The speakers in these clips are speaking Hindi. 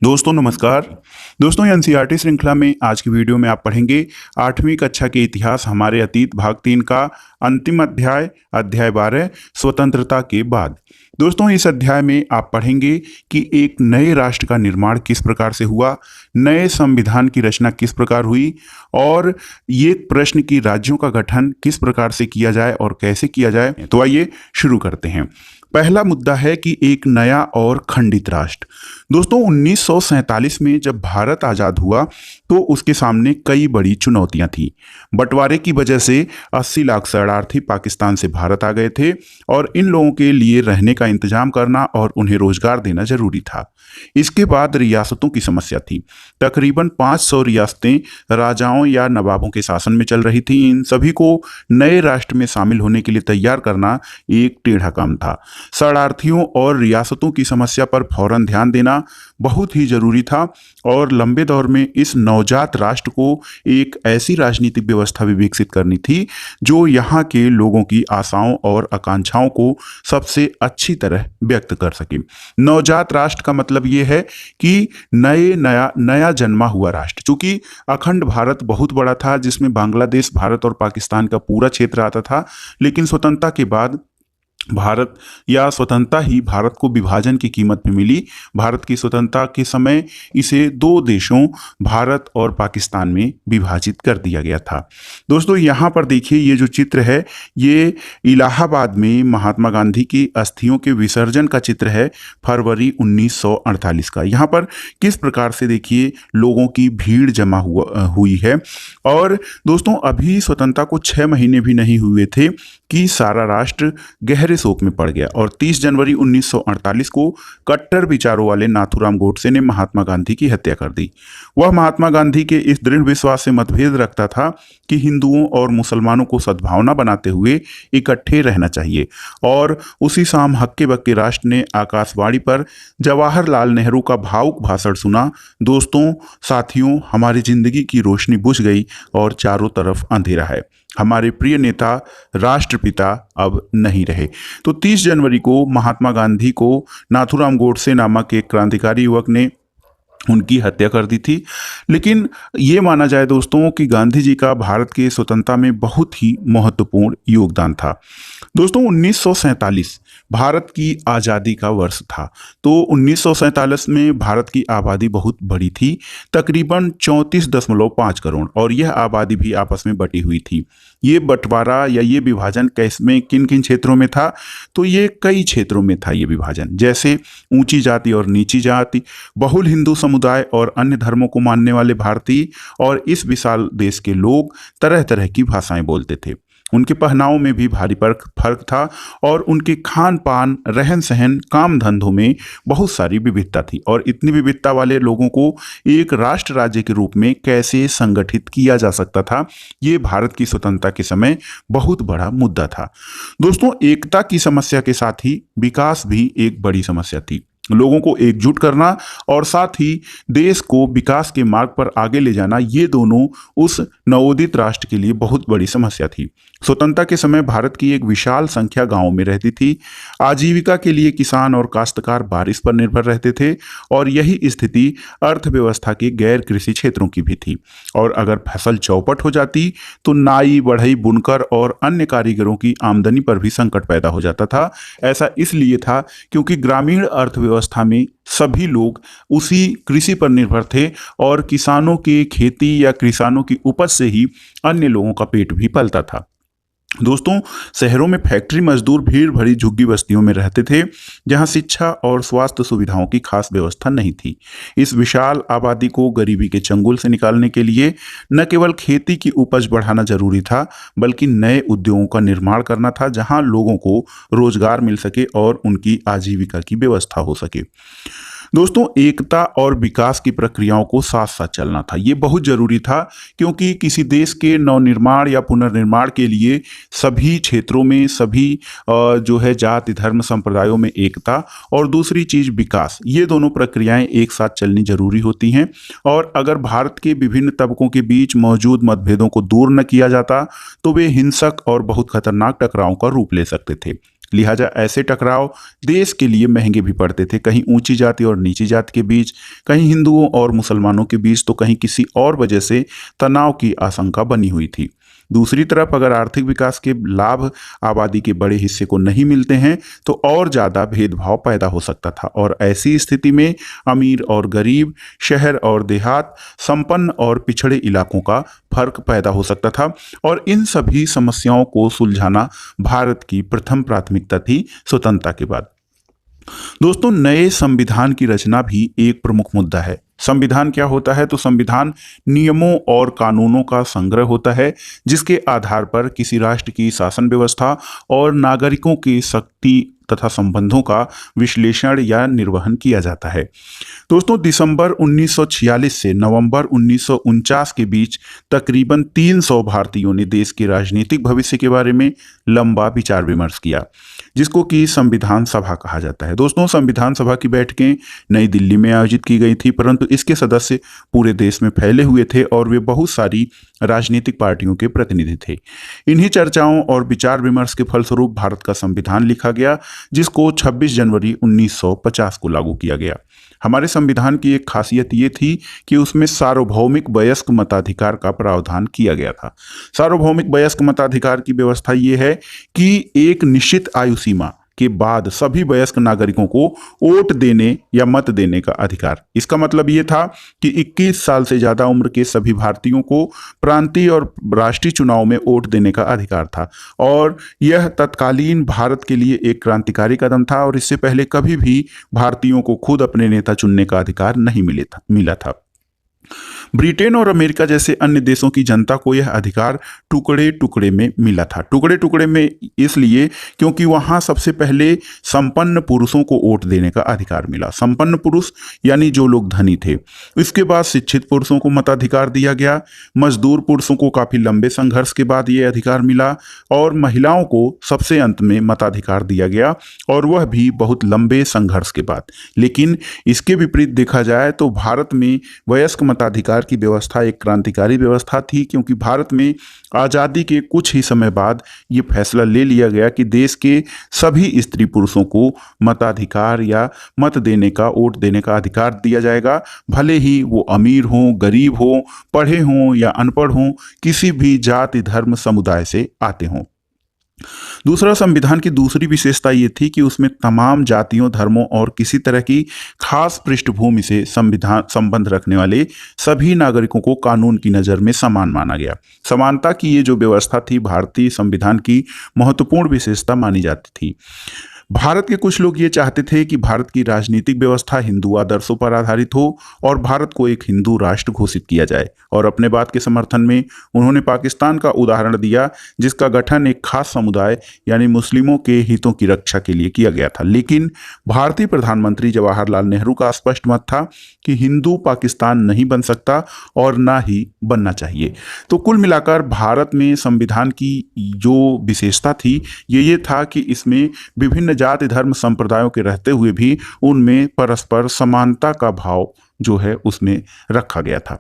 दोस्तों नमस्कार। दोस्तों एनसीईआरटी श्रृंखला में आज की वीडियो में आप पढ़ेंगे 8वीं कक्षा के इतिहास हमारे अतीत भाग 3 का अंतिम अध्याय अध्याय 12 स्वतंत्रता के बाद। दोस्तों इस अध्याय में आप पढ़ेंगे कि एक नए राष्ट्र का निर्माण किस प्रकार से हुआ, नए संविधान की रचना किस प्रकार हुई और ये प्रश्न की राज्यों का गठन किस प्रकार से किया जाए और कैसे किया जाए। तो आइए शुरू करते हैं। पहला मुद्दा है कि एक नया और खंडित राष्ट्र। दोस्तों 1947 में जब भारत आज़ाद हुआ तो उसके सामने कई बड़ी चुनौतियां थीं। बंटवारे की वजह से 80 लाख शरणार्थी पाकिस्तान से भारत आ गए थे और इन लोगों के लिए रहने का इंतजाम करना और उन्हें रोजगार देना जरूरी था। इसके बाद रियासतों की समस्या थी। तकरीबन 500 रियासतें राजाओं या नवाबों के शासन में चल रही थी। इन सभी को नए राष्ट्र में शामिल होने के लिए तैयार करना एक टेढ़ा काम था। शरणार्थियों और रियासतों की समस्या पर फौरन ध्यान देना बहुत ही जरूरी था और लंबे दौर में इस नवजात राष्ट्र को एक ऐसी राजनीतिक व्यवस्था भी विकसित करनी थी जो यहाँ के लोगों की आशाओं और आकांक्षाओं को सबसे अच्छी तरह व्यक्त कर सके। नवजात राष्ट्र का मतलब ये है कि नया जन्मा हुआ राष्ट्र। चूंकि अखंड भारत बहुत बड़ा था जिसमें बांग्लादेश, भारत और पाकिस्तान का पूरा क्षेत्र आता था, लेकिन स्वतंत्रता के बाद भारत या स्वतंत्रता ही भारत को विभाजन की कीमत में मिली। भारत की स्वतंत्रता के समय इसे दो देशों भारत और पाकिस्तान में विभाजित कर दिया गया था। दोस्तों यहाँ पर देखिए, ये जो चित्र है ये इलाहाबाद में महात्मा गांधी की अस्थियों के विसर्जन का चित्र है, फरवरी 1948 का। यहाँ पर किस प्रकार से देखिए लोगों की भीड़ जमा हुई है। और दोस्तों अभी स्वतंत्रता को 6 महीने भी नहीं हुए थे कि सारा राष्ट्र गहरे शोक में पड़ गया और 30 जनवरी 1948 को कट्टर विचारों वाले नाथूराम गोडसे ने महात्मा गांधी की हत्या कर दी। वह महात्मा गांधी के इस दृढ़ विश्वास से मतभेद रखता था कि हिंदुओं और मुसलमानों को सद्भावना बनाते हुए इकट्ठे रहना चाहिए और उसी शाम हक्के बक्के राष्ट्र ने आकाशवाणी पर जवाहरलाल नेहरू का भावुक भाषण सुना। दोस्तों साथियों, हमारी जिंदगी की रोशनी बुझ गई और चारों तरफ अंधेरा है। हमारे प्रिय नेता राष्ट्रपिता अब नहीं रहे। तो 30 जनवरी को महात्मा गांधी को नाथूराम गोडसे नामक एक क्रांतिकारी युवक ने उनकी हत्या कर दी थी। लेकिन ये माना जाए दोस्तों कि गांधी जी का भारत के स्वतंत्रता में बहुत ही महत्वपूर्ण योगदान था। दोस्तों 1947 भारत की आज़ादी का वर्ष था। तो 1947 में भारत की आबादी बहुत बड़ी थी, तकरीबन 34.5 करोड़, और यह आबादी भी आपस में बटी हुई थी। ये बंटवारा या ये विभाजन में किन किन क्षेत्रों में था? तो ये कई क्षेत्रों में था ये विभाजन, जैसे ऊंची जाति और नीची जाति, बहुल हिंदू समुदाय और अन्य धर्मों को मानने वाले भारतीय। और इस विशाल देश के लोग तरह तरह की भाषाएं बोलते थे। उनके पहनावों में भी भारी फर्क था और उनके खान पान, रहन सहन, काम धंधों में बहुत सारी विविधता थी। और इतनी विविधता वाले लोगों को एक राष्ट्र राज्य के रूप में कैसे संगठित किया जा सकता था, ये भारत की स्वतंत्रता के समय बहुत बड़ा मुद्दा था। दोस्तों एकता की समस्या के साथ ही विकास भी एक बड़ी समस्या थी। लोगों को एकजुट करना और साथ ही देश को विकास के मार्ग पर आगे ले जाना, ये दोनों उस नवोदित राष्ट्र के लिए बहुत बड़ी समस्या थी। स्वतंत्रता के समय भारत की एक विशाल संख्या गांवों में रहती थी। आजीविका के लिए किसान और काश्तकार बारिश पर निर्भर रहते थे और यही स्थिति अर्थव्यवस्था के गैर कृषि क्षेत्रों की भी थी। और अगर फसल चौपट हो जाती तो नाई, बढ़ई, बुनकर और अन्य कारीगरों की आमदनी पर भी संकट पैदा हो जाता था। ऐसा इसलिए था क्योंकि ग्रामीण अर्थव्यवस्था में सभी लोग उसी कृषि पर निर्भर थे और किसानों की खेती या किसानों की उपज से ही अन्य लोगों का पेट भी पलता था। दोस्तों शहरों में फैक्ट्री मजदूर भीड़ भरी झुग्गी बस्तियों में रहते थे जहां शिक्षा और स्वास्थ्य सुविधाओं की खास व्यवस्था नहीं थी। इस विशाल आबादी को गरीबी के चंगुल से निकालने के लिए न केवल खेती की उपज बढ़ाना जरूरी था, बल्कि नए उद्योगों का निर्माण करना था जहां लोगों को रोजगार मिल सके और उनकी आजीविका की व्यवस्था हो सके। दोस्तों एकता और विकास की प्रक्रियाओं को साथ साथ चलना था, ये बहुत जरूरी था क्योंकि किसी देश के नवनिर्माण या पुनर्निर्माण के लिए सभी क्षेत्रों में, सभी जो है जाति, धर्म, संप्रदायों में एकता और दूसरी चीज विकास, ये दोनों प्रक्रियाएं एक साथ चलनी जरूरी होती हैं। और अगर भारत के विभिन्न तबकों के बीच मौजूद मतभेदों को दूर न किया जाता तो वे हिंसक और बहुत खतरनाक टकरावों का रूप ले सकते थे। लिहाजा ऐसे टकराव देश के लिए महंगे भी पड़ते थे, कहीं ऊंची जाति और नीची जाति के बीच, कहीं हिंदुओं और मुसलमानों के बीच, तो कहीं किसी और वजह से तनाव की आशंका बनी हुई थी। दूसरी तरफ अगर आर्थिक विकास के लाभ आबादी के बड़े हिस्से को नहीं मिलते हैं तो और ज़्यादा भेदभाव पैदा हो सकता था, और ऐसी स्थिति में अमीर और गरीब, शहर और देहात, संपन्न और पिछड़े इलाकों का फर्क पैदा हो सकता था। और इन सभी समस्याओं को सुलझाना भारत की प्रथम प्राथमिकता थी स्वतंत्रता के बाद। दोस्तों, नए संविधान की रचना भी एक प्रमुख मुद्दा है। संविधान क्या होता है? तो संविधान नियमों और कानूनों का संग्रह होता है जिसके आधार पर किसी राष्ट्र की शासन व्यवस्था और नागरिकों की शक्ति तथा संबंधों का विश्लेषण या निर्वहन किया जाता है। दोस्तों, दिसंबर 1946 से नवंबर 1949 के बीच तकरीबन 300 भारतीयों ने देश के राजनीतिक भविष्य के बारे में लंबा विचार विमर्श किया, जिसको कि संविधान सभा कहा जाता है। दोस्तों, संविधान सभा की बैठकें नई दिल्ली में आयोजित की गई थी, परंतु इसके सदस्य पूरे देश में फैले हुए थे और वे बहुत सारी राजनीतिक पार्टियों के प्रतिनिधि थे। इन्हीं चर्चाओं और विचार विमर्श के फलस्वरूप भारत का संविधान लिखा गया, जिसको 26 जनवरी 1950 को लागू किया गया। हमारे संविधान की एक खासियत ये थी कि उसमें सार्वभौमिक वयस्क मताधिकार का प्रावधान किया गया था। सार्वभौमिक वयस्क मताधिकार की व्यवस्था ये है कि एक निश्चित आयु सीमा के बाद सभी वयस्क नागरिकों को वोट देने या मत देने का अधिकार। इसका मतलब ये था कि 21 साल से ज़्यादा उम्र के सभी भारतीयों को प्रांतीय और राष्ट्रीय चुनाव में वोट देने का अधिकार था, और यह तत्कालीन भारत के लिए एक क्रांतिकारी कदम था, और इससे पहले कभी भी भारतीयों को खुद अपने नेता चुनने का अधिकार नहीं मिला था। ब्रिटेन और अमेरिका जैसे अन्य देशों की जनता को यह अधिकार टुकड़े टुकड़े में मिला था। टुकड़े टुकड़े में इसलिए क्योंकि वहां सबसे पहले संपन्न पुरुषों को वोट देने का अधिकार मिला। संपन्न पुरुष यानी जो लोग धनी थे। इसके बाद शिक्षित पुरुषों को मताधिकार दिया गया। मजदूर पुरुषों को काफी लंबे संघर्ष के बाद यह अधिकार मिला, और महिलाओं को सबसे अंत में मताधिकार दिया गया, और वह भी बहुत लंबे संघर्ष के बाद। लेकिन इसके विपरीत देखा जाए तो भारत में वयस्क मताधिकार की व्यवस्था एक क्रांतिकारी व्यवस्था थी, क्योंकि भारत में आज़ादी के कुछ ही समय बाद ये फैसला ले लिया गया कि देश के सभी स्त्री पुरुषों को मताधिकार या मत देने का, वोट देने का अधिकार दिया जाएगा, भले ही वो अमीर हों, गरीब हों, पढ़े हों या अनपढ़ हों, किसी भी जाति, धर्म, समुदाय से आते हों। दूसरा, संविधान की दूसरी विशेषता ये थी कि उसमें तमाम जातियों, धर्मों और किसी तरह की खास पृष्ठभूमि से संबंध रखने वाले सभी नागरिकों को कानून की नज़र में समान माना गया। समानता की ये जो व्यवस्था थी भारतीय संविधान की महत्वपूर्ण विशेषता मानी जाती थी। भारत के कुछ लोग ये चाहते थे कि भारत की राजनीतिक व्यवस्था हिंदू आदर्शों पर आधारित हो और भारत को एक हिंदू राष्ट्र घोषित किया जाए, और अपने बात के समर्थन में उन्होंने पाकिस्तान का उदाहरण दिया, जिसका गठन एक खास समुदाय यानी मुस्लिमों के हितों की रक्षा के लिए किया गया था। लेकिन भारतीय प्रधानमंत्री जवाहरलाल नेहरू का स्पष्ट मत था कि हिंदू पाकिस्तान नहीं बन सकता और ना ही बनना चाहिए। तो कुल मिलाकर भारत में संविधान की जो विशेषता थी ये था कि इसमें विभिन्न जाति, धर्म, संप्रदायों के रहते हुए भी उनमें परस्पर समानता का भाव जो है उसमें रखा गया था।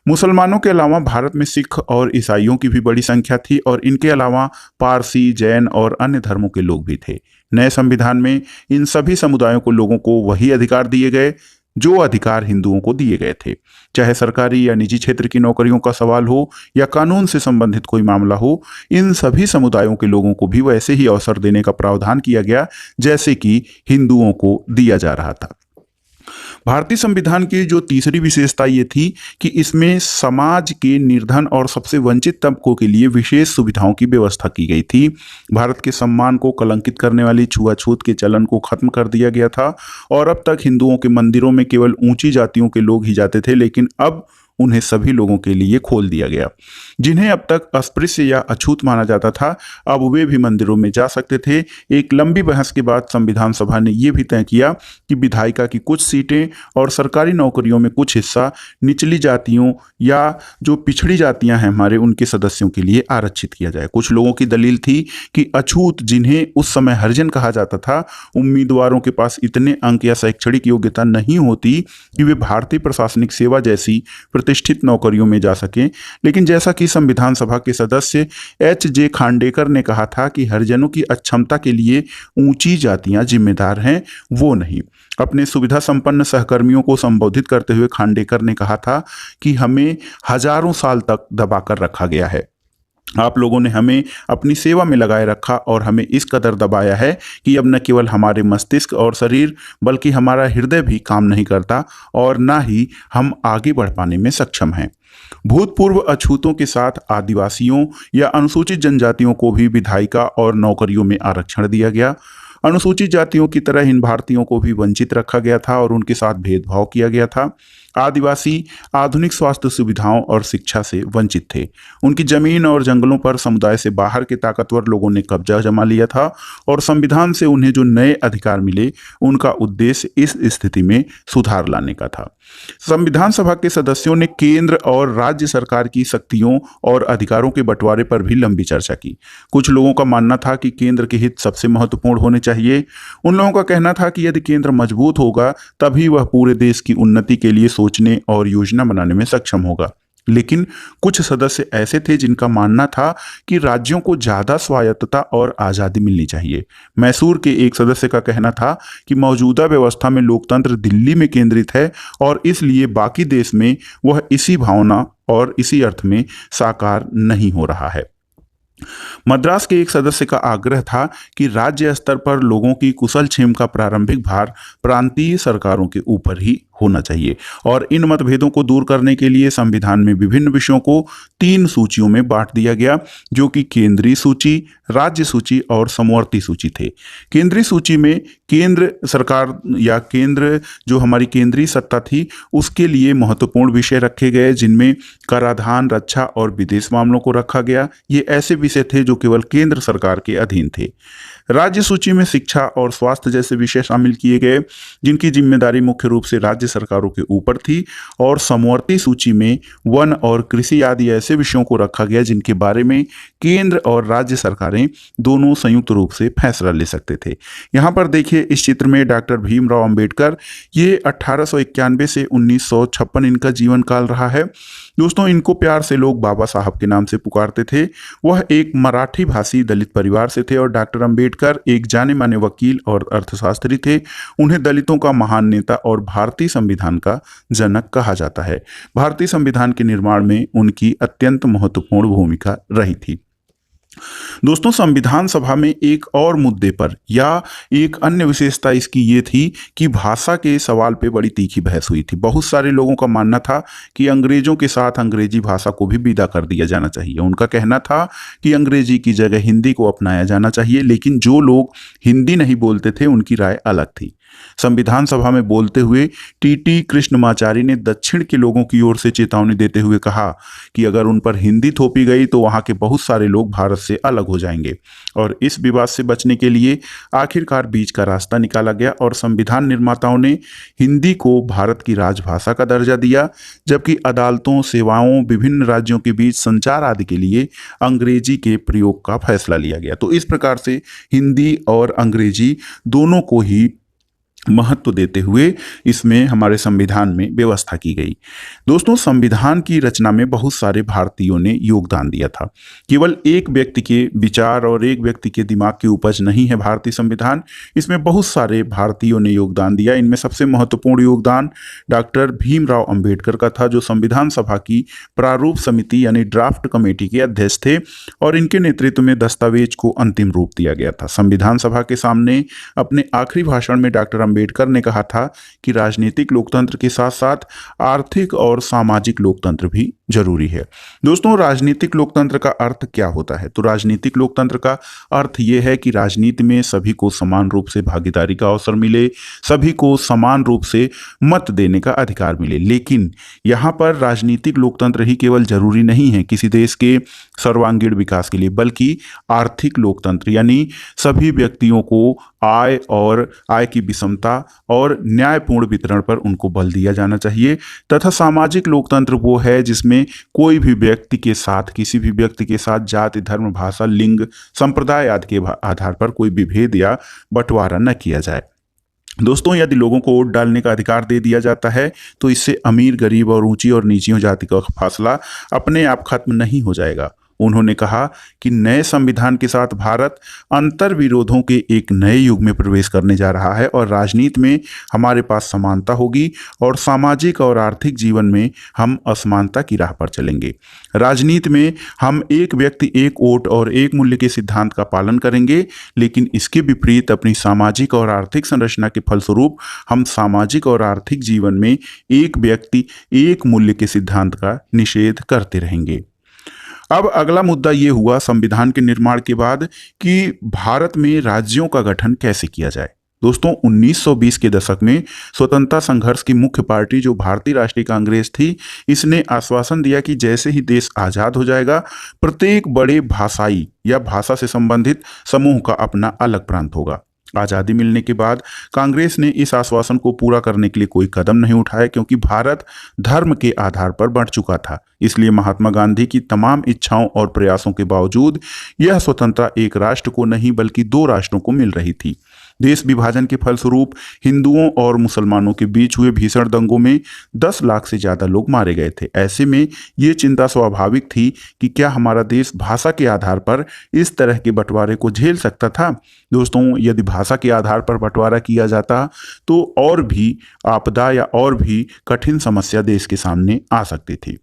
मुसलमानों के अलावा भारत में सिख और ईसाइयों की भी बड़ी संख्या थी, और इनके अलावा पारसी, जैन और अन्य धर्मों के लोग भी थे। नए संविधान में इन सभी समुदायों को लोगों को वही अधिकार दिए गए जो अधिकार हिंदुओं को दिए गए थे। चाहे सरकारी या निजी क्षेत्र की नौकरियों का सवाल हो या कानून से संबंधित कोई मामला हो, इन सभी समुदायों के लोगों को भी वैसे ही अवसर देने का प्रावधान किया गया जैसे कि हिंदुओं को दिया जा रहा था। भारतीय संविधान की जो तीसरी विशेषता ये थी कि इसमें समाज के निर्धन और सबसे वंचित तबकों के लिए विशेष सुविधाओं की व्यवस्था की गई थी। भारत के सम्मान को कलंकित करने वाली छुआछूत के चलन को खत्म कर दिया गया था, और अब तक हिंदुओं के मंदिरों में केवल ऊंची जातियों के लोग ही जाते थे, लेकिन अब उन्हें सभी लोगों के लिए खोल दिया गया। जिन्हें अब तक अस्पृश्य या अछूत माना जाता था, अब वे भी मंदिरों में जा सकते थे। एक लंबी बहस के बाद संविधान सभा ने यह भी तय किया कि विधायिका की कुछ सीटें और सरकारी नौकरियों में कुछ हिस्सा निचली जातियों या जो पिछड़ी जातियां हैं हमारे, उनके सदस्यों के लिए आरक्षित किया जाए। कुछ लोगों की दलील थी कि अछूत, जिन्हें उस समय हरिजन कहा जाता था, उम्मीदवारों के पास इतने अंक या शैक्षणिक योग्यता नहीं होती कि वे भारतीय प्रशासनिक सेवा जैसी प्रतिष्ठित नौकरियों में जा सकें। लेकिन जैसा कि संविधान सभा के सदस्य H.J. खांडेकर ने कहा था कि हरिजनों की अक्षमता के लिए ऊंची जातियां जिम्मेदार हैं, वो नहीं। अपने सुविधा संपन्न सहकर्मियों को संबोधित करते हुए खांडेकर ने कहा था कि हमें हजारों साल तक दबाकर रखा गया है। आप लोगों ने हमें अपनी सेवा में लगाए रखा और हमें इस कदर दबाया है कि अब न केवल हमारे मस्तिष्क और शरीर बल्कि हमारा हृदय भी काम नहीं करता और ना ही हम आगे बढ़ पाने में सक्षम हैं। भूतपूर्व अछूतों के साथ आदिवासियों या अनुसूचित जनजातियों को भी विधायिका और नौकरियों में आरक्षण दिया गया। अनुसूचित जातियों की तरह इन भारतीयों को भी वंचित रखा गया था और उनके साथ भेदभाव किया गया था। आदिवासी आधुनिक स्वास्थ्य सुविधाओं और शिक्षा से वंचित थे। उनकी जमीन और जंगलों पर समुदाय से बाहर के ताकतवर लोगों ने कब्जा जमा लिया था और संविधान से उन्हें जो नए अधिकार मिले उनका उद्देश्य इस स्थिति में सुधार लाने का था। संविधान सभा के सदस्यों ने केंद्र और राज्य सरकार की शक्तियों और अधिकारों के बंटवारे पर भी लंबी चर्चा की। कुछ लोगों का मानना था कि केंद्र के हित सबसे महत्वपूर्ण होने चाहिए। उन लोगों का कहना था कि यदि केंद्र मजबूत होगा तभी वह पूरे देश की उन्नति के लिए सोचने और योजना बनाने में सक्षम होगा। लेकिन कुछ सदस्य ऐसे थे जिनका मानना था कि राज्यों को ज्यादा स्वायत्तता और आजादी मिलनी चाहिए। मैसूर के एक सदस्य का कहना था कि मौजूदा व्यवस्था में लोकतंत्र दिल्ली में केंद्रित है और इसलिए बाकी देश में वह इसी भावना और इसी अर्थ में साकार नहीं हो रहा है। मद्रास के एक सदस्य का आग्रह था कि राज्य स्तर पर लोगों की कुशलक्षेम का प्रारंभिक भार प्रांतीय सरकारों के ऊपर ही होना चाहिए और इन मतभेदों को दूर करने के लिए संविधान में विभिन्न विषयों को 3 सूचियों में बांट दिया गया, जो कि केंद्रीय सूची, राज्य सूची और समवर्ती सूची थे। केंद्रीय सूची में केंद्र सरकार या केंद्र जो हमारी केंद्रीय सत्ता थी उसके लिए महत्वपूर्ण विषय रखे गए, जिनमें कराधान, रक्षा और विदेश मामलों को रखा गया। ये ऐसे विषय थे जो केवल केंद्र सरकार के अधीन थे। राज्य सूची में शिक्षा और स्वास्थ्य जैसे विषय शामिल किए गए, जिनकी जिम्मेदारी मुख्य रूप से राज्य सरकारों के ऊपर थी। और समवर्ती सूची में वन और कृषि आदि ऐसे विषयों को रखा गया जिनके बारे में केंद्र और राज्य सरकारें दोनों संयुक्त रूप से फैसला ले सकते थे। यहाँ पर देखिए इस चित्र में डॉक्टर भीमराव अंबेडकर, ये 1891 से 1956 इनका जीवन काल रहा है। दोस्तों, इनको प्यार से लोग बाबा साहब के नाम से पुकारते थे। वह एक मराठी भाषी दलित परिवार से थे और डॉक्टर अंबेडकर एक जाने माने वकील और अर्थशास्त्री थे। उन्हें दलितों का महान नेता और भारतीय संविधान का जनक कहा जाता है। भारतीय संविधान के निर्माण में उनकी अत्यंत महत्वपूर्ण भूमिका रही थी। दोस्तों, संविधान सभा में एक और मुद्दे पर या एक अन्य विशेषता इसकी ये थी कि भाषा के सवाल पे बड़ी तीखी बहस हुई थी। बहुत सारे लोगों का मानना था कि अंग्रेजों के साथ अंग्रेजी भाषा को भी विदा कर दिया जाना चाहिए। उनका कहना था कि अंग्रेजी की जगह हिंदी को अपनाया जाना चाहिए, लेकिन जो लोग हिंदी नहीं बोलते थे उनकी राय अलग थी। संविधान सभा में बोलते हुए टी.टी. कृष्णमाचारी ने दक्षिण के लोगों की ओर से चेतावनी देते हुए कहा कि अगर उन पर हिंदी थोपी गई तो वहां के बहुत सारे लोग भारत से अलग हो जाएंगे। और इस विवाद से बचने के लिए आखिरकार बीच का रास्ता निकाला गया और संविधान निर्माताओं ने हिंदी को भारत की राजभाषा का दर्जा दिया, जबकि अदालतों, सेवाओं, विभिन्न राज्यों के बीच संचार आदि के लिए अंग्रेजी के प्रयोग का फैसला लिया गया। तो इस प्रकार से हिंदी और अंग्रेजी दोनों को ही महत्व देते हुए इसमें हमारे संविधान में व्यवस्था की गई। दोस्तों, संविधान की रचना में बहुत सारे भारतीयों ने योगदान दिया था। केवल एक व्यक्ति के विचार और एक व्यक्ति के दिमाग की उपज नहीं है भारतीय संविधान, इसमें बहुत सारे भारतीयों ने योगदान दिया। इनमें सबसे महत्वपूर्ण योगदान डॉक्टर भीमराव अंबेडकर का था, जो संविधान सभा की प्रारूप समिति यानी ड्राफ्ट कमेटी के अध्यक्ष थे और इनके नेतृत्व में दस्तावेज को अंतिम रूप दिया गया था। संविधान सभा के सामने अपने आखिरी भाषण में डॉक्टर अंबेडकर ने कहा था कि राजनीतिक लोकतंत्र के साथ साथ आर्थिक और सामाजिक लोकतंत्र भी जरूरी है। दोस्तों, राजनीतिक लोकतंत्र का अर्थ क्या होता है? तो राजनीतिक लोकतंत्र का अर्थ यह है कि राजनीति में सभी को समान रूप से भागीदारी का अवसर मिले, सभी को समान रूप से मत देने का अधिकार मिले। लेकिन यहाँ पर राजनीतिक लोकतंत्र ही केवल जरूरी नहीं है किसी देश के सर्वांगीण विकास के लिए, बल्कि आर्थिक लोकतंत्र यानी सभी व्यक्तियों को आय और आय की विषमता और न्यायपूर्ण वितरण पर उनको बल दिया जाना चाहिए। तथा सामाजिक लोकतंत्र वो है जिसमें कोई भी व्यक्ति के साथ, किसी भी व्यक्ति के साथ जाति, धर्म, भाषा, लिंग, संप्रदाय आदि के आधार पर कोई विभेद या बंटवारा न किया जाए। दोस्तों, यदि लोगों को वोट डालने का अधिकार दे दिया जाता है तो इससे अमीर, गरीब और ऊंची और नीची जाति का फासला अपने आप खत्म नहीं हो जाएगा। उन्होंने कहा कि नए संविधान के साथ भारत अंतर विरोधों के एक नए युग में प्रवेश करने जा रहा है और राजनीति में हमारे पास समानता होगी और सामाजिक और आर्थिक जीवन में हम असमानता की राह पर चलेंगे। राजनीति में हम एक व्यक्ति, एक वोट और एक मूल्य के सिद्धांत का पालन करेंगे, लेकिन इसके विपरीत अपनी सामाजिक और आर्थिक संरचना के फलस्वरूप हम सामाजिक और आर्थिक जीवन में एक व्यक्ति, एक मूल्य के सिद्धांत का निषेध करते रहेंगे। अब अगला मुद्दा ये हुआ संविधान के निर्माण के बाद कि भारत में राज्यों का गठन कैसे किया जाए। दोस्तों, 1920 के दशक में स्वतंत्रता संघर्ष की मुख्य पार्टी जो भारतीय राष्ट्रीय कांग्रेस थी, इसने आश्वासन दिया कि जैसे ही देश आजाद हो जाएगा, प्रत्येक बड़े भाषाई या भाषा से संबंधित समूह का अपना अलग प्रांत होगा। आज़ादी मिलने के बाद कांग्रेस ने इस आश्वासन को पूरा करने के लिए कोई कदम नहीं उठाया, क्योंकि भारत धर्म के आधार पर बढ़ चुका था। इसलिए महात्मा गांधी की तमाम इच्छाओं और प्रयासों के बावजूद यह स्वतंत्रता एक राष्ट्र को नहीं बल्कि दो राष्ट्रों को मिल रही थी। देश विभाजन के फलस्वरूप हिंदुओं और मुसलमानों के बीच हुए भीषण दंगों में 10 लाख से ज़्यादा लोग मारे गए थे। ऐसे में ये चिंता स्वाभाविक थी कि क्या हमारा देश भाषा के आधार पर इस तरह के बंटवारे को झेल सकता था। दोस्तों, यदि भाषा के आधार पर बंटवारा किया जाता तो और भी आपदा या और भी कठिन समस्या देश के सामने आ सकती थी।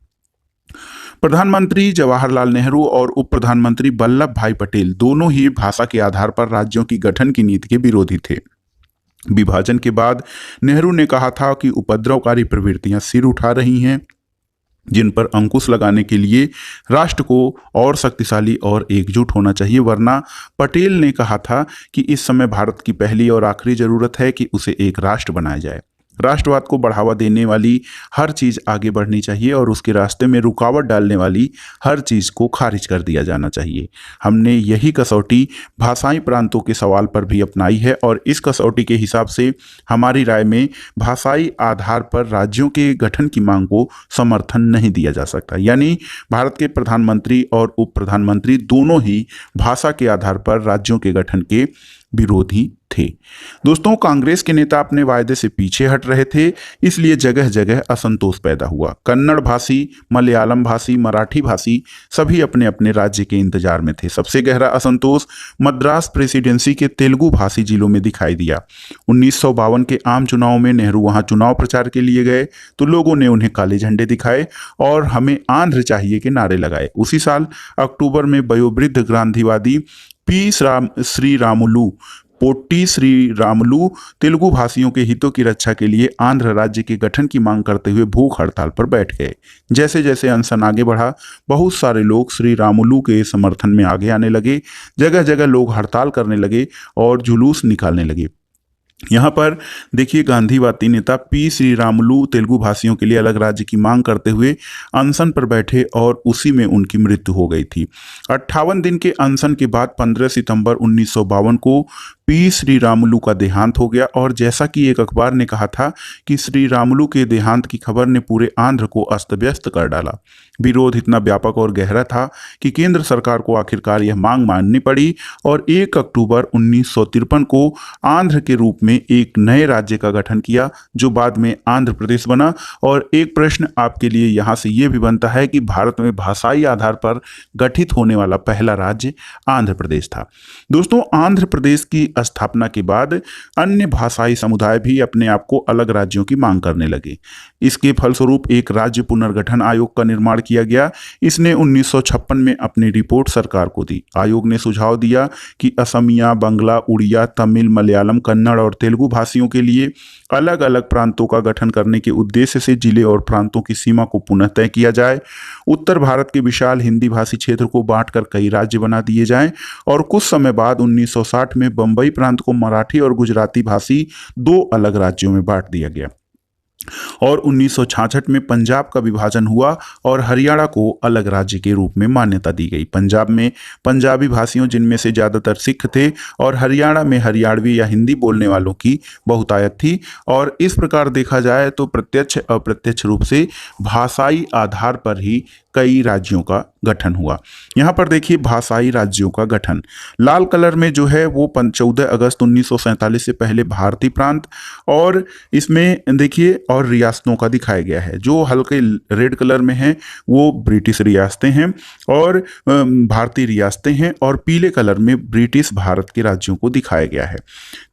प्रधानमंत्री जवाहरलाल नेहरू और उप प्रधानमंत्री वल्लभ भाई पटेल दोनों ही भाषा के आधार पर राज्यों की गठन की नीति के विरोधी थे। विभाजन के बाद नेहरू ने कहा था कि उपद्रवकारी प्रवृत्तियां सिर उठा रही हैं, जिन पर अंकुश लगाने के लिए राष्ट्र को और शक्तिशाली और एकजुट होना चाहिए, वरना पटेल ने कहा था कि इस समय भारत की पहली और आखिरी जरूरत है कि उसे एक राष्ट्र बनाया जाए। राष्ट्रवाद को बढ़ावा देने वाली हर चीज़ आगे बढ़नी चाहिए और उसके रास्ते में रुकावट डालने वाली हर चीज़ को खारिज कर दिया जाना चाहिए। हमने यही कसौटी भाषाई प्रांतों के सवाल पर भी अपनाई है और इस कसौटी के हिसाब से हमारी राय में भाषाई आधार पर राज्यों के गठन की मांग को समर्थन नहीं दिया जा सकता। यानी भारत के प्रधानमंत्री और उप प्रधानमंत्री दोनों ही भाषा के आधार पर राज्यों के गठन के विरोधी थे। दोस्तों, कांग्रेस के नेता अपने वायदे से पीछे हट रहे थे, इसलिए जगह जगह असंतोष पैदा हुआ। कन्नड़ भाषी, मलयालम भाषी, मराठी भाषी सभी अपने अपने राज्य के इंतजार में थे। सबसे गहरा असंतोष मद्रास प्रेसिडेंसी के तेलुगु भाषी जिलों में दिखाई दिया। 1952 के आम चुनाव में नेहरू वहां चुनाव प्रचार के लिए गए तो लोगों ने उन्हें काले झंडे दिखाए और हमें आंध्र चाहिए के नारे लगाए। उसी साल अक्टूबर में वयोवृद्ध गांधीवादी पोट्टी श्रीरामुलु तेलुगु भाषियों के हितों की रक्षा के लिए आंध्र राज्य के गठन की मांग करते हुए भूख हड़ताल पर बैठ गए। जैसे जैसे अनशन आगे बढ़ा, बहुत सारे लोग श्रीरामुलु के समर्थन में आगे आने लगे। जगह जगह लोग हड़ताल करने लगे और जुलूस निकालने लगे। यहाँ पर देखिए, गांधीवादी नेता पी श्रीरामुलु तेलुगु भाषियों के लिए अलग राज्य की मांग करते हुए अनशन पर बैठे और उसी में उनकी मृत्यु हो गई थी। 58 दिन के अनशन के बाद 15 सितंबर 1952 को पी श्रीरामुलु का देहांत हो गया और जैसा कि एक अखबार ने कहा था कि श्रीरामुलु के देहांत की खबर ने पूरे आंध्र को अस्त व्यस्त कर डाला। विरोध इतना व्यापक और गहरा था कि केंद्र सरकार को आखिरकार यह मांग माननी पड़ी और 1 अक्टूबर 1953 को आंध्र के रूप में एक नए राज्य का गठन किया, जो बाद में आंध्र प्रदेश बना। और एक प्रश्न आपके लिए यहाँ से ये भी बनता है कि भारत में भाषाई आधार पर गठित होने वाला पहला राज्य आंध्र प्रदेश था। दोस्तों, आंध्र प्रदेश की स्थापना के बाद अन्य भाषाई समुदाय भी अपने आप को अलग राज्यों की मांग करने लगे। इसके फलस्वरूप एक राज्य पुनर्गठन आयोग का निर्माण किया गया। इसने 1956 में अपनी रिपोर्ट सरकार को दी। आयोग ने सुझाव दिया कि असमिया, बंगला, उड़िया, तमिल, मलयालम, कन्नड़ और तेलुगु भाषियों के लिए अलग अलग प्रांतों का गठन करने के उद्देश्य से जिले और प्रांतों की सीमा को पुनः तय किया जाए। उत्तर भारत के विशाल हिंदी भाषी क्षेत्र को बांटकर कई राज्य बना दिए जाएं और कुछ समय बाद 1960 में बंबई प्रांत को मराठी और गुजराती भाषी 2 अलग राज्यों में बांट दिया गया। और 1966 में पंजाब का विभाजन हुआ और हरियाणा को अलग राज्य के रूप में मान्यता दी गई। पंजाब में पंजाबी भाषियों जिनमें से ज़्यादातर सिख थे और हरियाणा में हरियाणवी या हिंदी बोलने वालों की बहुतायत थी। और इस प्रकार देखा जाए तो प्रत्यक्ष अप्रत्यक्ष रूप से भाषाई आधार पर ही कई राज्यों का गठन हुआ। यहाँ पर देखिए भाषाई राज्यों का गठन, लाल कलर में जो है वो 14 अगस्त 1947 से पहले भारतीय प्रांत, और इसमें देखिए और रियासतों का दिखाया गया है। जो हल्के रेड कलर में है वो ब्रिटिश रियासतें हैं और भारतीय रियासतें हैं, और पीले कलर में ब्रिटिश भारत के राज्यों को दिखाया गया है।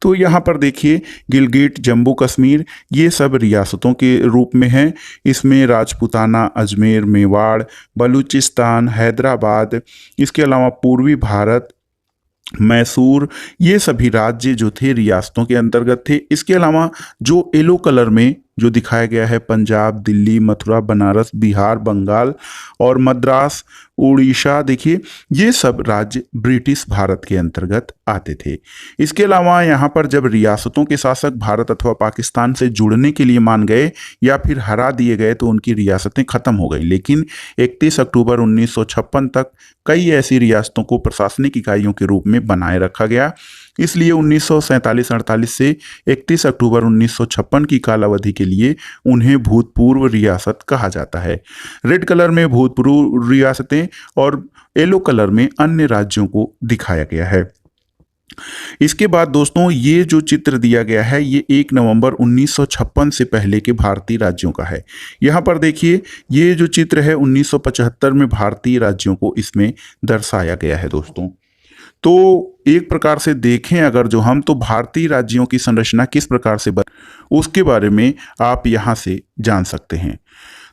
तो यहाँ पर देखिए गिलगिट, जम्मू कश्मीर, ये सब रियासतों के रूप में हैं। इसमें राजपूताना, अजमेर, मेवाड़, बलूचिस्तान, हैदराबाद, इसके अलावा पूर्वी भारत, मैसूर, ये सभी राज्य जो थे रियासतों के अंतर्गत थे। इसके अलावा जो येलो कलर में जो दिखाया गया है पंजाब, दिल्ली, मथुरा, बनारस, बिहार, बंगाल और मद्रास, उड़ीसा, देखिए ये सब राज्य ब्रिटिश भारत के अंतर्गत आते थे। इसके अलावा यहाँ पर जब रियासतों के शासक भारत अथवा पाकिस्तान से जुड़ने के लिए मान गए या फिर हरा दिए गए तो उनकी रियासतें खत्म हो गई। लेकिन 31 अक्टूबर 1956 तक कई ऐसी रियासतों को प्रशासनिक इकाइयों के रूप में बनाए रखा गया। इसलिए 1947-48 से 31 अक्टूबर 1956 की कालावधि के लिए उन्हें भूतपूर्व रियासत कहा जाता है। रेड कलर में भूतपूर्व रियासतें और येलो कलर में अन्य राज्यों को दिखाया गया है। इसके बाद दोस्तों ये जो चित्र दिया गया है ये 1 नवंबर 1956 से पहले के भारतीय राज्यों का है। यहाँ पर देखिए ये जो चित्र है 1975 में भारतीय राज्यों को इसमें दर्शाया गया है दोस्तों। तो एक प्रकार से देखें अगर जो हम, तो भारतीय राज्यों की संरचना किस प्रकार से उसके बारे में आप यहाँ से जान सकते हैं।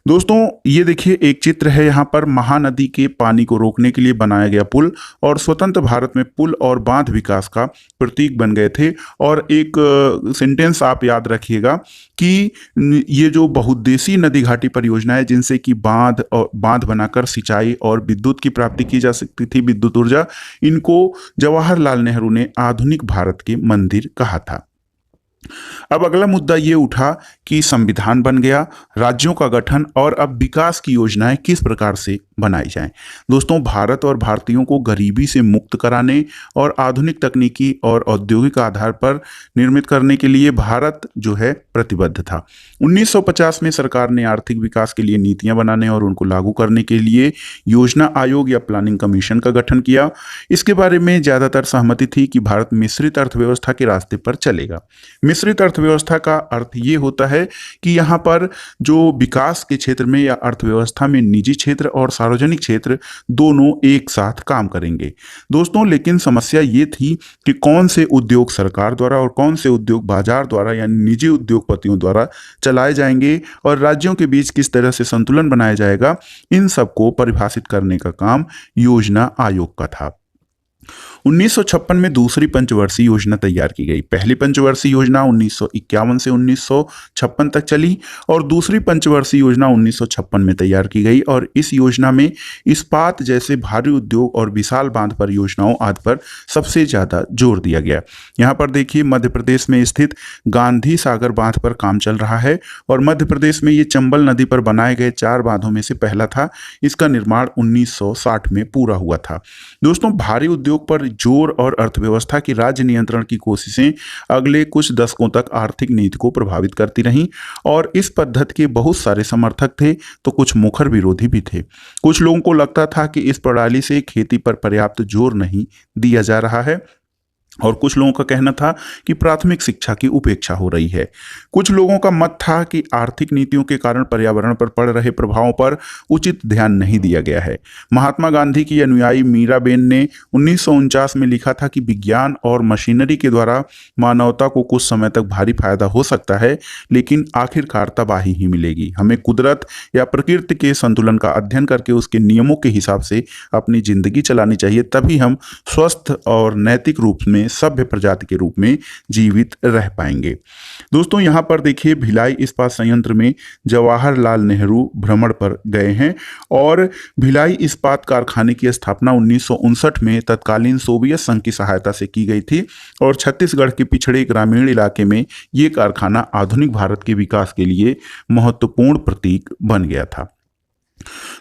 दोस्तों ये देखिए एक चित्र है, यहाँ पर महानदी के पानी को रोकने के लिए बनाया गया पुल, और स्वतंत्र भारत में पुल और बांध विकास का प्रतीक बन गए थे। और एक सेंटेंस आप याद रखिएगा कि ये जो बहुउद्देशीय नदी घाटी परियोजना है जिनसे कि बांध बनाकर सिंचाई और विद्युत की प्राप्ति की जा सकती थी, विद्युत ऊर्जा, इनको जवाहरलाल नेहरू ने आधुनिक भारत के मंदिर कहा था। अब अगला मुद्दा ये उठा कि संविधान बन गया, राज्यों का गठन, और अब विकास की योजनाएं किस प्रकार से बनाई जाएं। दोस्तों भारत और भारतीयों को गरीबी से मुक्त कराने और आधुनिक तकनीकी और औद्योगिक आधार पर निर्मित करने के लिए भारत जो है प्रतिबद्ध था। 1950 में सरकार ने आर्थिक विकास के लिए नीतियां बनाने और उनको लागू करने के लिए योजना आयोग या प्लानिंग कमीशन का गठन किया। इसके बारे में ज्यादातर सहमति थी कि भारत मिश्रित अर्थव्यवस्था के रास्ते पर चलेगा। मिश्रित अर्थव्यवस्था का अर्थ ये होता है कि यहाँ पर जो विकास के क्षेत्र में या अर्थव्यवस्था में निजी क्षेत्र और सार्वजनिक क्षेत्र दोनों एक साथ काम करेंगे। दोस्तों लेकिन समस्या ये थी कि कौन से उद्योग सरकार द्वारा और कौन से उद्योग बाजार द्वारा यानी निजी उद्योगपतियों द्वारा चलाए जाएंगे और राज्यों के बीच किस तरह से संतुलन बनाया जाएगा, इन सबको परिभाषित करने का काम योजना आयोग का था। 1956 में दूसरी पंचवर्षीय योजना तैयार की गई। पहली पंचवर्षीय योजना 1951 से 1956 तक चली और दूसरी पंचवर्षीय योजना 1956 में तैयार की गई, और इस योजना में इस्पात जैसे भारी उद्योग और विशाल बांध परियोजनाओं आदि पर सबसे ज्यादा जोर दिया गया। यहाँ पर देखिए मध्य प्रदेश में स्थित गांधी सागर बांध पर काम चल रहा है, और मध्य प्रदेश में ये चंबल नदी पर बनाए गए 4 बांधों में से पहला था। इसका निर्माण 1960 में पूरा हुआ था। दोस्तों भारी उद्योग पर जोर और अर्थव्यवस्था की राज्य नियंत्रण की कोशिशें अगले कुछ दशकों तक आर्थिक नीति को प्रभावित करती रहीं, और इस पद्धति के बहुत सारे समर्थक थे तो कुछ मुखर विरोधी भी थे। कुछ लोगों को लगता था कि इस प्रणाली से खेती पर पर्याप्त जोर नहीं दिया जा रहा है, और कुछ लोगों का कहना था कि प्राथमिक शिक्षा की उपेक्षा हो रही है। कुछ लोगों का मत था कि आर्थिक नीतियों के कारण पर्यावरण पर पड़ रहे प्रभावों पर उचित ध्यान नहीं दिया गया है। महात्मा गांधी की अनुयायी मीराबेन ने 1949 में लिखा था कि विज्ञान और मशीनरी के द्वारा मानवता को कुछ समय तक भारी फायदा हो सकता है, लेकिन आखिरकार तबाही ही मिलेगी। हमें कुदरत या प्रकृति के संतुलन का अध्ययन करके उसके नियमों के हिसाब से अपनी जिंदगी चलानी चाहिए, तभी हम स्वस्थ और नैतिक रूप में में सभ्य प्रजाति के रूप में जीवित रह पाएंगे। दोस्तों यहाँ पर देखिए भिलाई इस्पात संयंत्र में जवाहरलाल नेहरू भ्रमण पर गए हैं और भिलाई इस्पात कारखाने की स्थापना 1959 में तत्कालीन सोवियत संघ की सहायता से की गई थी और छत्तीसगढ़ के पिछड़े ग्रामीण इलाके में ये कारखाना आधुनिक भारत के विकास के लिए महत्वपूर्ण प्रतीक बन गया था।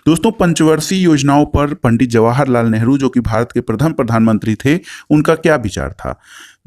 दोस्तों पंचवर्षीय योजनाओं पर पंडित जवाहरलाल नेहरू जो कि भारत के प्रथम प्रधानमंत्री थे, उनका क्या विचार था?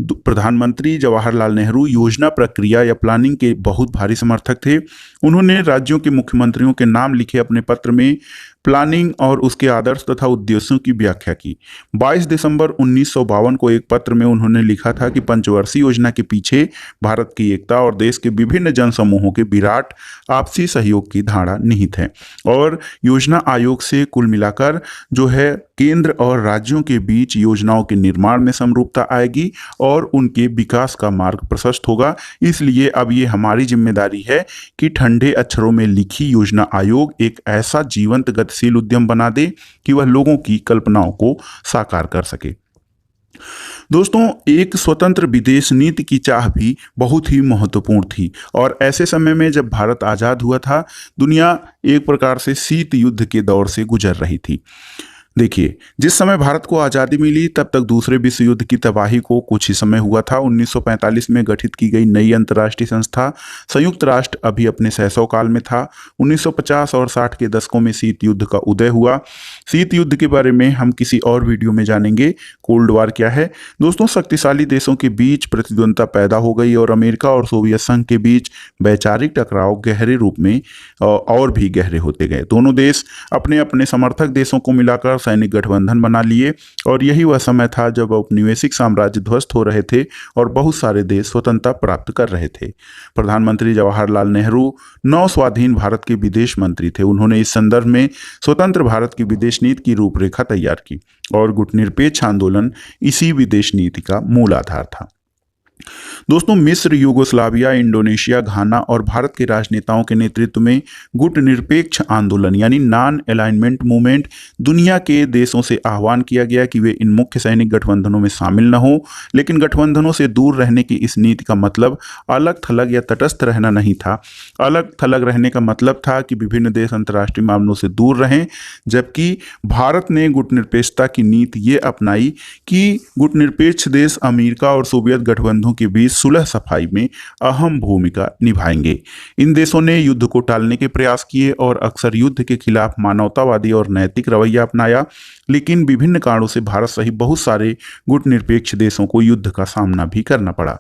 प्रधानमंत्री जवाहरलाल नेहरू योजना प्रक्रिया या प्लानिंग के बहुत भारी समर्थक थे। उन्होंने राज्यों के मुख्यमंत्रियों के नाम लिखे अपने पत्र में प्लानिंग और उसके आदर्श तथा उद्देश्यों की व्याख्या की। 22 दिसंबर 1952 को एक पत्र में उन्होंने लिखा था कि पंचवर्षीय योजना के पीछे भारत की एकता और देश के विभिन्न जनसमूहों के विराट आपसी सहयोग की धारणा निहित है और योजना आयोग से कुल मिलाकर जो है केंद्र और राज्यों के बीच योजनाओं के निर्माण में समरूपता आएगी और उनके विकास का मार्ग प्रशस्त होगा। इसलिए अब ये हमारी जिम्मेदारी है कि ठंडे अक्षरों में लिखी योजना आयोग एक ऐसा जीवंत गतिशील उद्यम बना दे कि वह लोगों की कल्पनाओं को साकार कर सके। दोस्तों एक स्वतंत्र विदेश नीति की चाह भी बहुत ही महत्वपूर्ण थी और ऐसे समय में जब भारत आज़ाद हुआ था, दुनिया एक प्रकार से शीत युद्ध के दौर से गुजर रही थी। देखिए जिस समय भारत को आज़ादी मिली तब तक दूसरे विश्व युद्ध की तबाही को कुछ ही समय हुआ था। 1945 में गठित की गई नई अंतर्राष्ट्रीय संस्था संयुक्त राष्ट्र अभी अपने 100 काल में था। 1950 और 60 के दशकों में शीत युद्ध का उदय हुआ। शीत युद्ध के बारे में हम किसी और वीडियो में जानेंगे। कोल्ड वॉर क्या है? दोस्तों शक्तिशाली देशों के बीच प्रतिद्वंद्विता पैदा हो गई और अमेरिका और सोवियत संघ के बीच वैचारिक टकराव गहरे रूप में और भी गहरे होते गए। दोनों देश अपने अपने समर्थक देशों को मिलाकर सैनिक गठबंधन बना लिए और यही वह समय था जब औपनिवेशिक साम्राज्य ध्वस्त हो रहे थे और बहुत सारे देश स्वतंत्रता प्राप्त कर रहे थे। प्रधानमंत्री जवाहरलाल नेहरू नव स्वाधीन भारत के विदेश मंत्री थे। उन्होंने इस संदर्भ में स्वतंत्र भारत की विदेश नीति की रूपरेखा तैयार की और गुटनिरपेक्ष आंदोलन इसी विदेश नीति का मूल आधार था। दोस्तों मिस्र, यूगोस्लाविया, इंडोनेशिया, घाना और भारत के राजनेताओं के नेतृत्व में गुटनिरपेक्ष आंदोलन यानी नॉन अलाइनमेंट मूवमेंट दुनिया के देशों से आह्वान किया गया कि वे इन मुख्य सैनिक गठबंधनों में शामिल न हो। लेकिन गठबंधनों से दूर रहने की इस नीति का मतलब अलग थलग या तटस्थ रहना नहीं था। अलग थलग रहने का मतलब था कि विभिन्न देश अंतर्राष्ट्रीय मामलों से दूर रहें, जबकि भारत ने गुटनिरपेक्षता की नीति ये अपनाई कि गुटनिरपेक्ष देश अमेरिका और सोवियत गठबंधनों के बीच सुलह सफाई में अहम भूमिका निभाएंगे। इन देशों ने युद्ध को टालने के प्रयास किए और अक्सर युद्ध के खिलाफ मानवतावादी और नैतिक रवैया अपनाया, लेकिन विभिन्न कारणों से भारत सहित बहुत सारे गुटनिरपेक्ष देशों को युद्ध का सामना भी करना पड़ा।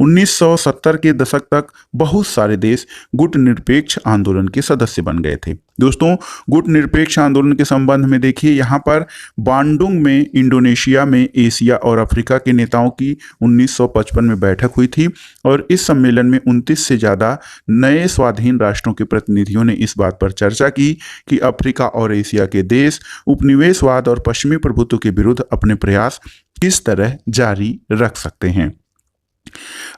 1970 के दशक तक बहुत सारे देश गुटनिरपेक्ष आंदोलन के सदस्य बन गए थे। दोस्तों गुटनिरपेक्ष आंदोलन के संबंध में देखिए यहाँ पर बांडुंग में इंडोनेशिया में एशिया और अफ्रीका के नेताओं की 1955 में बैठक हुई थी और इस सम्मेलन में 29 से ज़्यादा नए स्वाधीन राष्ट्रों के प्रतिनिधियों ने इस बात पर चर्चा की कि अफ्रीका और एशिया के देश उपनिवेशवाद और पश्चिमी प्रभुत्व के विरुद्ध अपने प्रयास किस तरह जारी रख सकते हैं।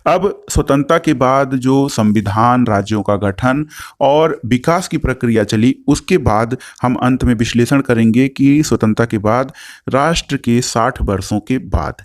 अब स्वतंत्रता के बाद जो संविधान, राज्यों का गठन और विकास की प्रक्रिया चली, उसके बाद हम अंत में विश्लेषण करेंगे कि स्वतंत्रता के बाद राष्ट्र के 60 वर्षों के बाद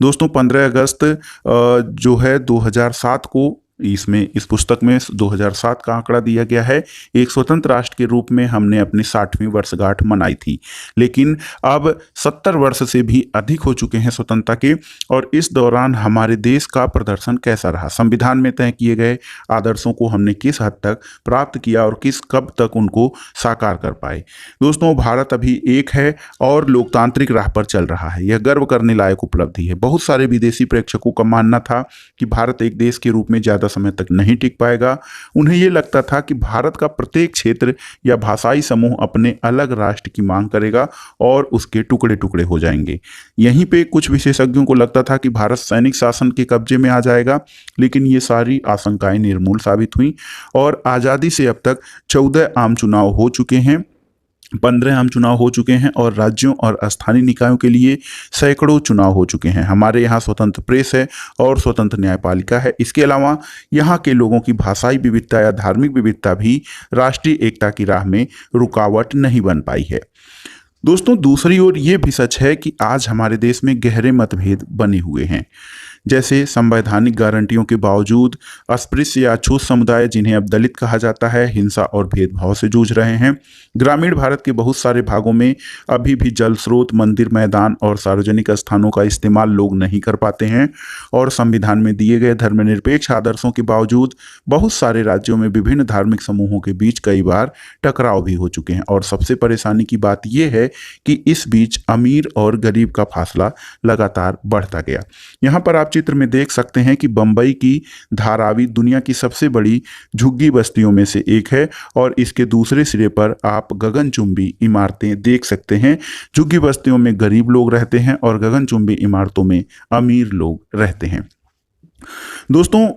दोस्तों 15 अगस्त जो है 2007 को इसमें इस पुस्तक में 2007 का आंकड़ा दिया गया है। एक स्वतंत्र राष्ट्र के रूप में हमने अपनी 60वीं वर्षगांठ मनाई थी, लेकिन अब 70 वर्ष से भी अधिक हो चुके हैं स्वतंत्रता के और इस दौरान हमारे देश का प्रदर्शन कैसा रहा, संविधान में तय किए गए आदर्शों को हमने किस हद तक प्राप्त किया और कब तक उनको साकार कर पाए। दोस्तों भारत अभी एक है और लोकतांत्रिक राह पर चल रहा है। यह गर्व करने लायक उपलब्धि है। बहुत सारे विदेशी प्रेक्षकों का मानना था कि भारत एक देश के रूप में ज़्यादा समय तक नहीं टिक पाएगा। उन्हें यह लगता था कि भारत का प्रत्येक क्षेत्र या भाषाई समूह अपने अलग राष्ट्र की मांग करेगा और उसके टुकड़े टुकड़े हो जाएंगे। यहीं पे कुछ विशेषज्ञों को लगता था कि भारत सैनिक शासन के कब्जे में आ जाएगा, लेकिन ये सारी आशंकाएं निर्मूल साबित हुई और आज़ादी से अब तक 14 आम चुनाव हो चुके हैं, 15 आम चुनाव हो चुके हैं और राज्यों और स्थानीय निकायों के लिए सैकड़ों चुनाव हो चुके हैं। हमारे यहाँ स्वतंत्र प्रेस है और स्वतंत्र न्यायपालिका है। इसके अलावा यहाँ के लोगों की भाषाई विविधता या धार्मिक विविधता भी राष्ट्रीय एकता की राह में रुकावट नहीं बन पाई है। दोस्तों दूसरी ओर ये भी सच है कि आज हमारे देश में गहरे मतभेद बने हुए हैं। जैसे संवैधानिक गारंटियों के बावजूद अस्पृश्य या अछूत समुदाय, जिन्हें अब दलित कहा जाता है, हिंसा और भेदभाव से जूझ रहे हैं। ग्रामीण भारत के बहुत सारे भागों में अभी भी जल स्रोत, मंदिर, मैदान और सार्वजनिक स्थानों का इस्तेमाल लोग नहीं कर पाते हैं। और संविधान में दिए गए धर्मनिरपेक्ष आदर्शों के बावजूद बहुत सारे राज्यों में विभिन्न धार्मिक समूहों के बीच कई बार टकराव भी हो चुके हैं। और सबसे परेशानी की बात यह है कि इस बीच अमीर और गरीब का फासला लगातार बढ़ता गया। यहाँ पर आप चित्र में देख सकते हैं कि बंबई की धारावी दुनिया की सबसे बड़ी झुग्गी बस्तियों में से एक है और इसके दूसरे सिरे पर आप गगनचुंबी इमारतें देख सकते हैं। झुग्गी बस्तियों में गरीब लोग रहते हैं और गगनचुंबी इमारतों में अमीर लोग रहते हैं। दोस्तों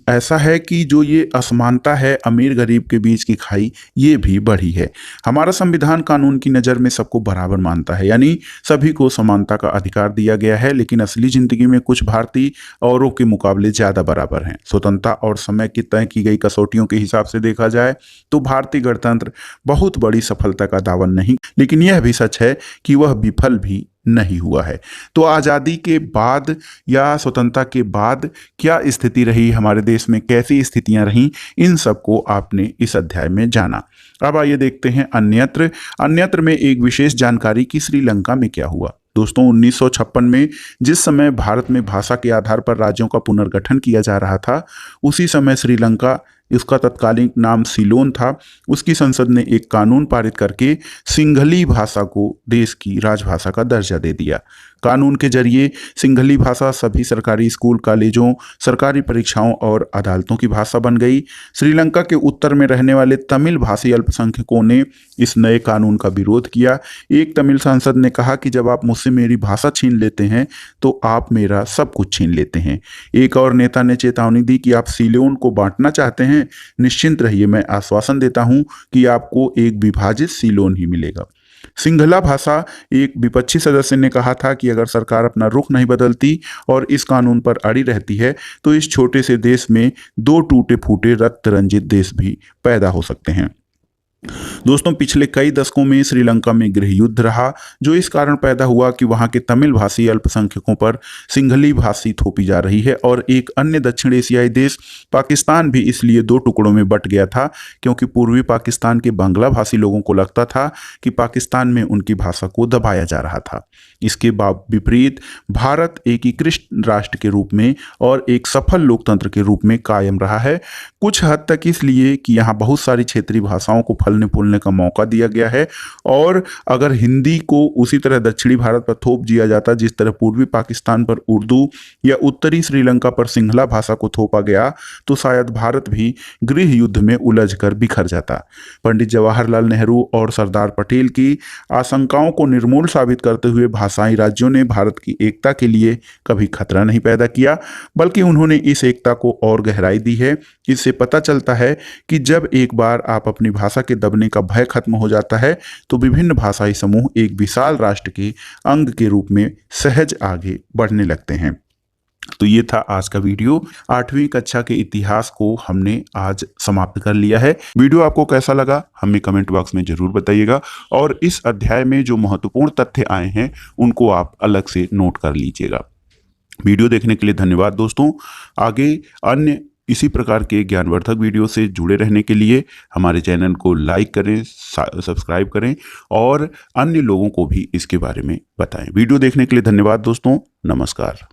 ऐसा है कि जो ये असमानता है अमीर गरीब के बीच की खाई, ये भी बढ़ी है। हमारा संविधान कानून की नज़र में सबको बराबर मानता है, यानी सभी को समानता का अधिकार दिया गया है। लेकिन असली जिंदगी में कुछ भारतीय औरों के मुकाबले ज़्यादा बराबर हैं। स्वतंत्रता और समय की तय की गई कसौटियों के हिसाब से देखा जाए तो भारतीय गणतंत्र बहुत बड़ी सफलता का दावा नहीं, लेकिन यह भी सच है कि वह विफल भी नहीं हुआ है। तो आज़ादी के बाद या स्वतंत्रता के बाद क्या स्थिति रही हमारे देश में, कैसी स्थितियां रहीं, इन सब को आपने इस अध्याय में जाना। अब आइए देखते हैं अन्यत्र में एक विशेष जानकारी कि श्रीलंका में क्या हुआ। दोस्तों 1956 में जिस समय भारत में भाषा के आधार पर राज्यों का पुनर्गठन किया जा रहा था, उसी समय श्रीलंका, इसका तत्कालीन नाम सीलोन था, उसकी संसद ने एक कानून पारित करके सिंघली भाषा को देश की राजभाषा का दर्जा दे दिया। कानून के जरिए सिंघली भाषा सभी सरकारी स्कूल, कॉलेजों, सरकारी परीक्षाओं और अदालतों की भाषा बन गई। श्रीलंका के उत्तर में रहने वाले तमिल भाषी अल्पसंख्यकों ने इस नए कानून का विरोध किया। एक तमिल सांसद ने कहा कि जब आप मुझसे मेरी भाषा छीन लेते हैं तो आप मेरा सब कुछ छीन लेते हैं। एक और नेता ने चेतावनी दी कि आप सीलोन को बांटना चाहते हैं, निश्चिंत रहिए, मैं आश्वासन देता हूं कि आपको एक विभाजित सीलोन ही मिलेगा। सिंघला भाषा एक विपक्षी सदस्य ने कहा था कि अगर सरकार अपना रुख नहीं बदलती और इस कानून पर अड़ी रहती है तो इस छोटे से देश में दो टूटे फूटे रक्त रंजित देश भी पैदा हो सकते हैं। दोस्तों पिछले कई दशकों में श्रीलंका में गृह युद्ध रहा, जो इस कारण पैदा हुआ कि वहां के तमिल भाषी अल्पसंख्यकों पर सिंघली भाषी थोपी जा रही है। और एक अन्य दक्षिण एशियाई देश पाकिस्तान भी इसलिए दो टुकड़ों में बंट गया था, क्योंकि पूर्वी पाकिस्तान के बांग्ला भाषी लोगों को लगता था कि पाकिस्तान में उनकी भाषा को दबाया जा रहा था। इसके विपरीत भारत एकीकृत राष्ट्र के रूप में और एक सफल लोकतंत्र के रूप में कायम रहा है, कुछ हद तक इसलिए कि यहाँ बहुत सारी क्षेत्रीय भाषाओं को फलने फूलने का मौका दिया गया है। और अगर हिंदी को उसी तरह दक्षिणी भारत पर थोप दिया जाता जिस तरह पूर्वी पाकिस्तान पर उर्दू या उत्तरी श्रीलंका पर सिंहला भाषा को थोपा गया, तो शायद भारत भी गृह युद्ध में उलझकर बिखर जाता। पंडित जवाहरलाल नेहरू और सरदार पटेल की आशंकाओं को निर्मूल साबित करते हुए भाषाई राज्यों ने भारत की एकता के लिए कभी खतरा नहीं पैदा किया, बल्कि उन्होंने इस एकता को और गहराई दी है। इससे पता चलता है कि जब एक बार आप अपनी भाषा के दबने का भय खत्म हो जाता है तो विभिन्न भाषाई समूह एक विशाल राष्ट्र के अंग के रूप में सहज आगे बढ़ने लगते हैं। तो ये था आज का वीडियो। 8वीं कक्षा के इतिहास को हमने आज समाप्त कर लिया है। वीडियो आपको कैसा लगा हमें कमेंट बॉक्स में जरूर बताइएगा, और इस अध्याय में जो महत्वपूर्ण तथ्य आए हैं उनको आप अलग से नोट कर लीजिएगा। वीडियो देखने के लिए धन्यवाद दोस्तों। आगे अन्य इसी प्रकार के ज्ञानवर्धक वीडियो से जुड़े रहने के लिए हमारे चैनल को लाइक करें, सब्सक्राइब करें और अन्य लोगों को भी इसके बारे में बताएं। वीडियो देखने के लिए धन्यवाद दोस्तों। नमस्कार।